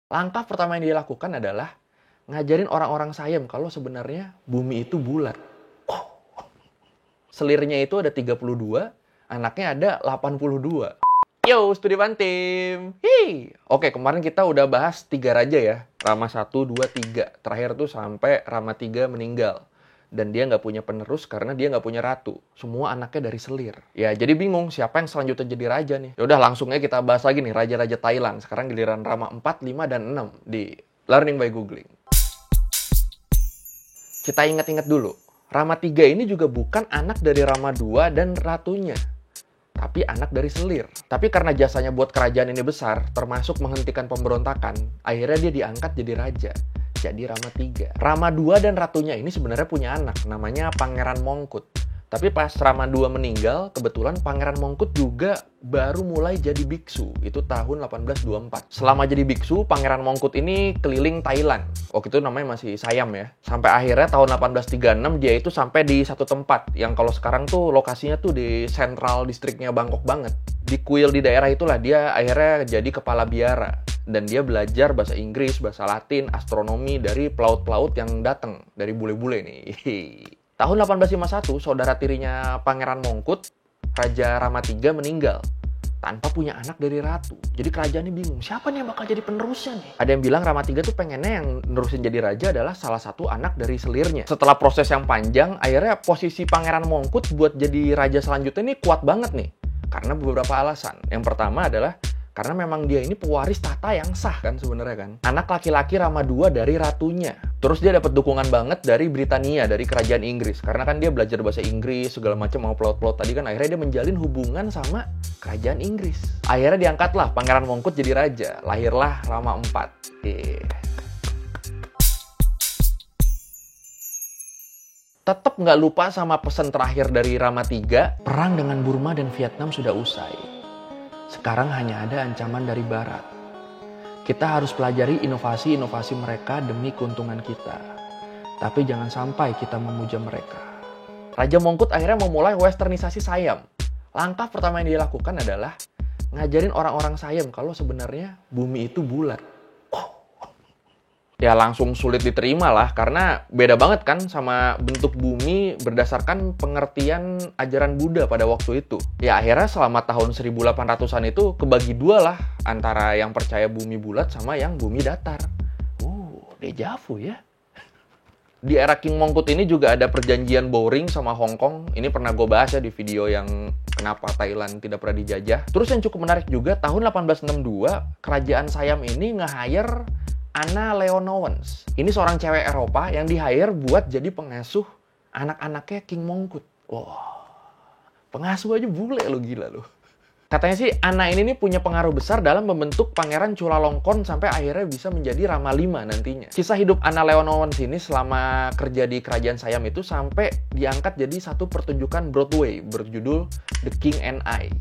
Langkah pertama yang dia lakukan adalah ngajarin orang-orang Siam kalau sebenarnya bumi itu bulat. Selirnya itu ada 32, anaknya ada 82. Yo, Studi Bantim. Oke, kemarin kita udah bahas 3 raja ya. Rama 1, 2, 3. Terakhir tuh sampai Rama 3 meninggal. Dan dia nggak punya penerus karena dia nggak punya ratu. Semua anaknya dari selir. Ya, jadi bingung siapa yang selanjutnya jadi raja nih. Yaudah, langsung aja kita bahas lagi nih raja-raja Thailand. Sekarang giliran Rama 4, 5, dan 6 di Learning by Googling. Kita ingat-ingat dulu. Rama 3 ini juga bukan anak dari Rama 2 dan ratunya. Tapi anak dari selir. Tapi karena jasanya buat kerajaan ini besar, termasuk menghentikan pemberontakan, akhirnya dia diangkat jadi raja. Jadi Rama 3. Rama 2 dan ratunya ini sebenarnya punya anak, namanya Pangeran Mongkut. Tapi pas Rama 2 meninggal, kebetulan Pangeran Mongkut juga baru mulai jadi biksu. Itu tahun 1824. Selama jadi biksu, Pangeran Mongkut ini keliling Thailand. Waktu itu namanya masih Siam ya. Sampai akhirnya tahun 1836 dia itu sampai di satu tempat. Yang kalau sekarang tuh lokasinya tuh di Central Districtnya Bangkok banget. Di kuil di daerah itulah dia akhirnya jadi kepala biara. Dan dia belajar bahasa Inggris, bahasa Latin, astronomi dari pelaut-pelaut yang datang. Dari bule-bule nih. Tahun 1851, saudara tirinya Pangeran Mongkut, Raja Rama 3 meninggal. Tanpa punya anak dari ratu. Jadi kerajaan ini bingung, siapa nih yang bakal jadi penerusnya nih? Ada yang bilang Rama 3 tuh pengennya yang nerusin jadi raja adalah salah satu anak dari selirnya. Setelah proses yang panjang, akhirnya posisi Pangeran Mongkut buat jadi raja selanjutnya ini kuat banget nih. Karena beberapa alasan. Yang pertama adalah karena memang dia ini pewaris tahta yang sah kan sebenarnya kan. Anak laki-laki Rama 2 dari ratunya. Terus dia dapat dukungan banget dari Britania, dari kerajaan Inggris. Karena kan dia belajar bahasa Inggris, segala macam mau pelaut-pelaut tadi kan. Akhirnya dia menjalin hubungan sama kerajaan Inggris. Akhirnya diangkatlah Pangeran Mongkut jadi raja. Lahirlah Rama 4. Tetap nggak lupa sama pesan terakhir dari Rama 3. Perang dengan Burma dan Vietnam sudah usai. Sekarang hanya ada ancaman dari barat. Kita harus pelajari inovasi-inovasi mereka demi keuntungan kita. Tapi jangan sampai kita memuja mereka. Raja Mongkut akhirnya memulai westernisasi Siam. Langkah pertama yang dia lakukan adalah ngajarin orang-orang Siam kalau sebenarnya bumi itu bulat. Ya langsung sulit diterima lah, karena beda banget kan sama bentuk bumi berdasarkan pengertian ajaran Buddha pada waktu itu. Ya akhirnya selama tahun 1800-an itu kebagi dua lah, antara yang percaya bumi bulat sama yang bumi datar. Deja vu ya. Di era King Mongkut ini juga ada perjanjian Bowring sama Hong Kong. Ini pernah gue bahas ya di video yang kenapa Thailand tidak pernah dijajah. Terus yang cukup menarik juga, tahun 1862, kerajaan Siam ini nge-hire Anna Leonowens. Ini seorang cewek Eropa yang di-hire buat jadi pengasuh anak-anaknya King Mongkut. Pengasuh aja bule lo, gila lo. Katanya sih Anna ini punya pengaruh besar dalam membentuk Pangeran Chulalongkorn sampai akhirnya bisa menjadi Rama 5 nantinya. Kisah hidup Anna Leonowens ini selama kerja di kerajaan Siam itu sampai diangkat jadi satu pertunjukan Broadway berjudul The King and I.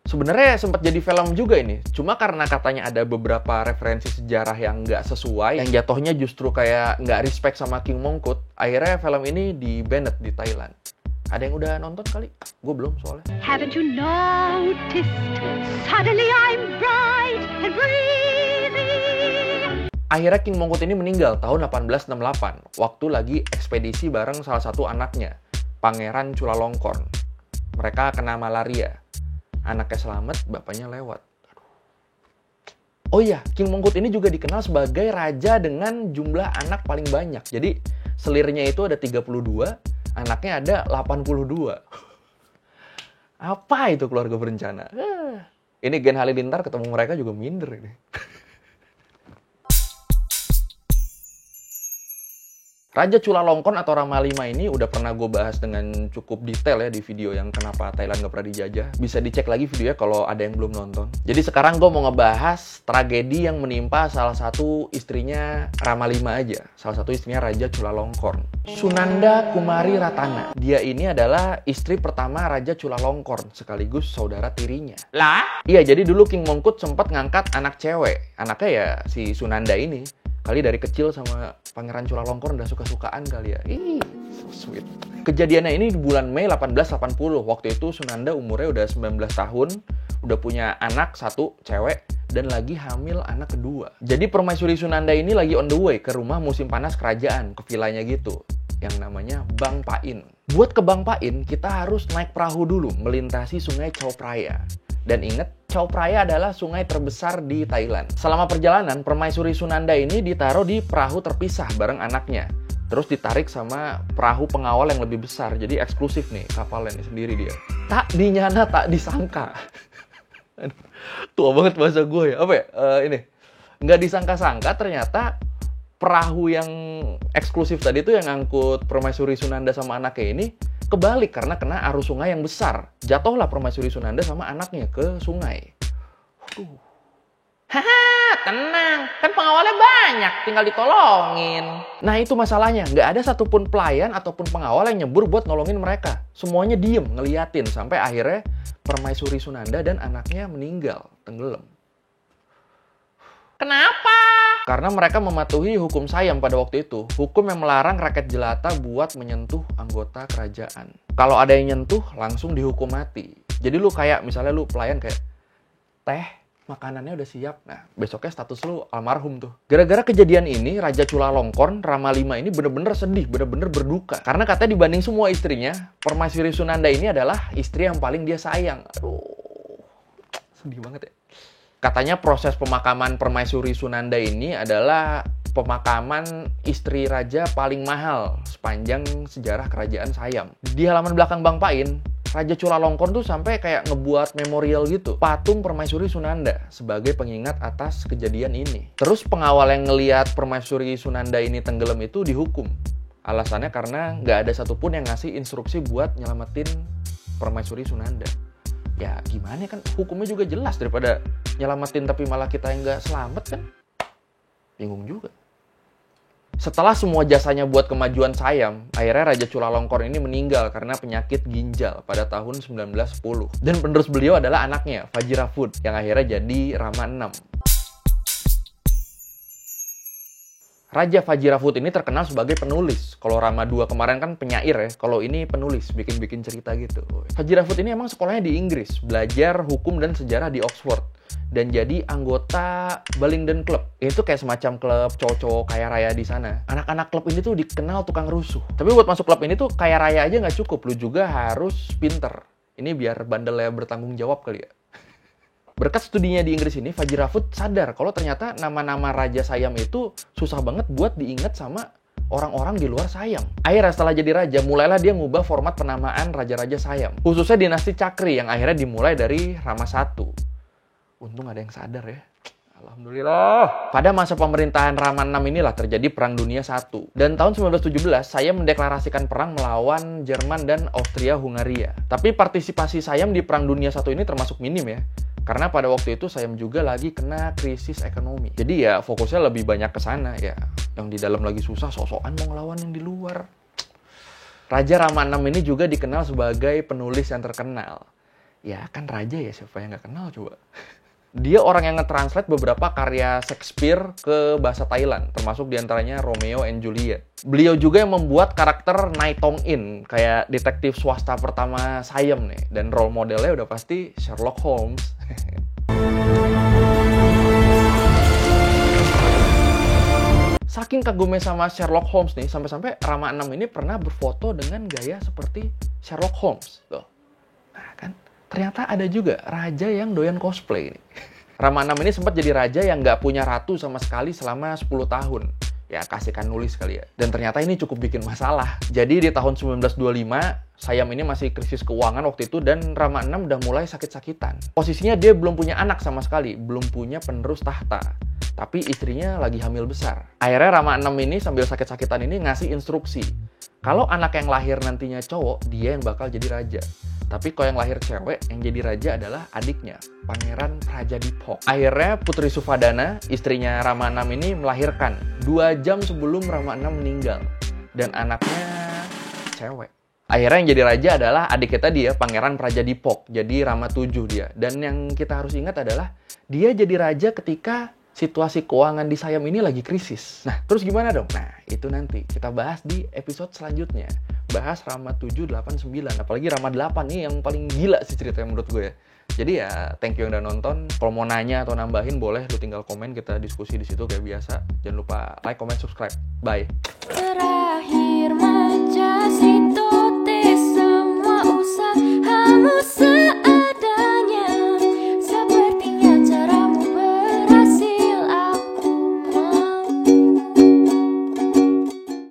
Sebenarnya sempat jadi film juga ini. Cuma karena katanya ada beberapa referensi sejarah yang nggak sesuai, yang jatuhnya justru kayak nggak respect sama King Mongkut, akhirnya film ini di-banned di Thailand. Ada yang udah nonton kali? Gue belum soalnya. Haven't you noticed? Suddenly I'm bright and breezy. Akhirnya King Mongkut ini meninggal tahun 1868, waktu lagi ekspedisi bareng salah satu anaknya, Pangeran Chulalongkorn. Mereka kena malaria. Anaknya selamat, bapaknya lewat. Oh iya, King Mongkut ini juga dikenal sebagai raja dengan jumlah anak paling banyak. Jadi, selirnya itu ada 32, anaknya ada 82. Apa itu keluarga berencana? Ini Gen Halilintar ketemu mereka juga minder ini. Raja Chulalongkorn atau Rama 5 ini udah pernah gue bahas dengan cukup detail ya di video yang kenapa Thailand gak pernah dijajah. Bisa dicek lagi videonya kalau ada yang belum nonton. Jadi sekarang gue mau ngebahas tragedi yang menimpa salah satu istrinya Rama 5 aja. Salah satu istrinya Raja Chulalongkorn. Sunanda Kumari Ratana. Dia ini adalah istri pertama Raja Chulalongkorn, sekaligus saudara tirinya. Lah? Iya, jadi dulu King Mongkut sempat ngangkat anak cewek. Anaknya ya si Sunanda ini. Kali dari kecil sama Pangeran Chulalongkorn udah suka-sukaan kali ya. So sweet. Kejadiannya ini di bulan Mei 1880. Waktu itu Sunanda umurnya udah 19 tahun, udah punya anak satu, cewek, dan lagi hamil anak kedua. Jadi Permaisuri Sunanda ini lagi on the way ke rumah musim panas kerajaan, ke vilanya gitu, yang namanya Bang Pain. Buat ke Bang Pain, kita harus naik perahu dulu, melintasi sungai Chao Phraya. Dan ingat, Chao Phraya adalah sungai terbesar di Thailand. Selama perjalanan, Permaisuri Sunanda ini ditaruh di perahu terpisah bareng anaknya. Terus ditarik sama perahu pengawal yang lebih besar. Jadi eksklusif nih kapalnya nih sendiri dia. Tak dinyana tak disangka. Tua banget bahasa gue ya. Apa ya? Ini. Nggak disangka-sangka ternyata perahu yang eksklusif tadi tuh yang ngangkut Permaisuri Sunanda sama anaknya ini kebalik karena kena arus sungai yang besar. Jatuhlah Permaisuri Sunanda sama anaknya ke sungai. Haha, tenang. Kan pengawalnya banyak, tinggal ditolongin. Nah itu masalahnya, nggak ada satupun pelayan ataupun pengawal yang nyebur buat nolongin mereka. Semuanya diem, ngeliatin, sampai akhirnya Permaisuri Sunanda dan anaknya meninggal, tenggelam. Kenapa? Karena mereka mematuhi hukum Siam pada waktu itu. Hukum yang melarang rakyat jelata buat menyentuh anggota kerajaan. Kalau ada yang nyentuh, langsung dihukum mati. Jadi lu kayak, misalnya lu pelayan kayak, teh, makanannya udah siap. Nah, besoknya status lu almarhum tuh. Gara-gara kejadian ini, Raja Chulalongkorn, Rama V ini bener-bener sedih, bener-bener berduka. Karena katanya dibanding semua istrinya, Permaisuri Sunanda ini adalah istri yang paling dia sayang. Aduh, sedih banget ya. Katanya proses pemakaman Permaisuri Sunanda ini adalah pemakaman istri raja paling mahal sepanjang sejarah kerajaan Siam. Di halaman belakang Bang Pain, Raja Chulalongkorn tuh sampai kayak ngebuat memorial gitu, patung Permaisuri Sunanda sebagai pengingat atas kejadian ini. Terus pengawal yang ngelihat Permaisuri Sunanda ini tenggelam itu dihukum. Alasannya karena nggak ada satupun yang ngasih instruksi buat nyelamatin Permaisuri Sunanda. Ya gimana kan, hukumnya juga jelas, daripada nyelamatin tapi malah kita yang nggak selamat kan. Bingung juga. Setelah semua jasanya buat kemajuan Siam, akhirnya Raja Chulalongkorn ini meninggal karena penyakit ginjal pada tahun 1910. Dan penerus beliau adalah anaknya, Vajiraput, yang akhirnya jadi Rama VI. Raja Vajiraput ini terkenal sebagai penulis. Kalau Rama II kemarin kan penyair ya, kalau ini penulis, bikin-bikin cerita gitu. Vajiraput ini emang sekolahnya di Inggris, belajar hukum dan sejarah di Oxford. Dan jadi anggota Bullingdon Club. Itu kayak semacam klub cowok-cowok kaya raya di sana. Anak-anak klub ini tuh dikenal tukang rusuh. Tapi buat masuk klub ini tuh kaya raya aja nggak cukup. Lu juga harus pinter. Ini biar bandelnya bertanggung jawab kali ya. Berkat studinya di Inggris ini, Vajiraput sadar kalau ternyata nama-nama Raja Siam itu susah banget buat diingat sama orang-orang di luar Siam. Akhirnya setelah jadi raja, mulailah dia ngubah format penamaan raja-raja Siam. Khususnya dinasti Chakri yang akhirnya dimulai dari Rama I. Untung ada yang sadar ya. Alhamdulillah. Pada masa pemerintahan Rama VI inilah terjadi Perang Dunia I. Dan tahun 1917, Siam mendeklarasikan perang melawan Jerman dan Austria-Hungaria. Tapi partisipasi Siam di Perang Dunia I ini termasuk minim ya. Karena pada waktu itu Siam juga lagi kena krisis ekonomi. Jadi ya fokusnya lebih banyak ke sana ya. Yang di dalam lagi susah, sok-sokan mau ngelawan yang di luar. Raja Rama VI ini juga dikenal sebagai penulis yang terkenal. Ya kan raja ya, siapa yang nggak kenal coba. Dia orang yang nge-translate beberapa karya Shakespeare ke bahasa Thailand, termasuk diantaranya Romeo and Juliet. Beliau juga yang membuat karakter Nai Tong In, kayak detektif swasta pertama Siam nih. Dan role modelnya udah pasti Sherlock Holmes. Saking kagumnya sama Sherlock Holmes nih, sampai-sampai Rama VI ini pernah berfoto dengan gaya seperti Sherlock Holmes. Tuh. Nah kan, ternyata ada juga raja yang doyan cosplay ini. Rama VI ini sempat jadi raja yang nggak punya ratu sama sekali selama 10 tahun. Ya, kasihkan nulis kali ya. Dan ternyata ini cukup bikin masalah. Jadi di tahun 1925, Siam ini masih krisis keuangan waktu itu dan Rama VI udah mulai sakit-sakitan. Posisinya dia belum punya anak sama sekali, belum punya penerus tahta. Tapi istrinya lagi hamil besar. Akhirnya Rama VI ini sambil sakit-sakitan ini ngasih instruksi. Kalau anak yang lahir nantinya cowok, dia yang bakal jadi raja. Tapi kalau yang lahir cewek, yang jadi raja adalah adiknya, Pangeran Prajadipok. Akhirnya Putri Sufadana, istrinya Rama VI ini melahirkan 2 jam sebelum Rama VI meninggal. Dan anaknya cewek. Akhirnya yang jadi raja adalah adiknya tadi ya, Pangeran Prajadipok. Jadi Rama VII dia. Dan yang kita harus ingat adalah, dia jadi raja ketika situasi keuangan di Siam ini lagi krisis. Nah, terus gimana dong? Nah, itu nanti kita bahas di episode selanjutnya. Bahas Rama 7, 8, 9. Apalagi Rama 8 nih yang paling gila sih ceritanya menurut gue ya. Jadi ya, thank you yang udah nonton. Kalau mau nanya atau nambahin, boleh lu tinggal komen, kita diskusi di situ kayak biasa. Jangan lupa like, comment, subscribe. Bye.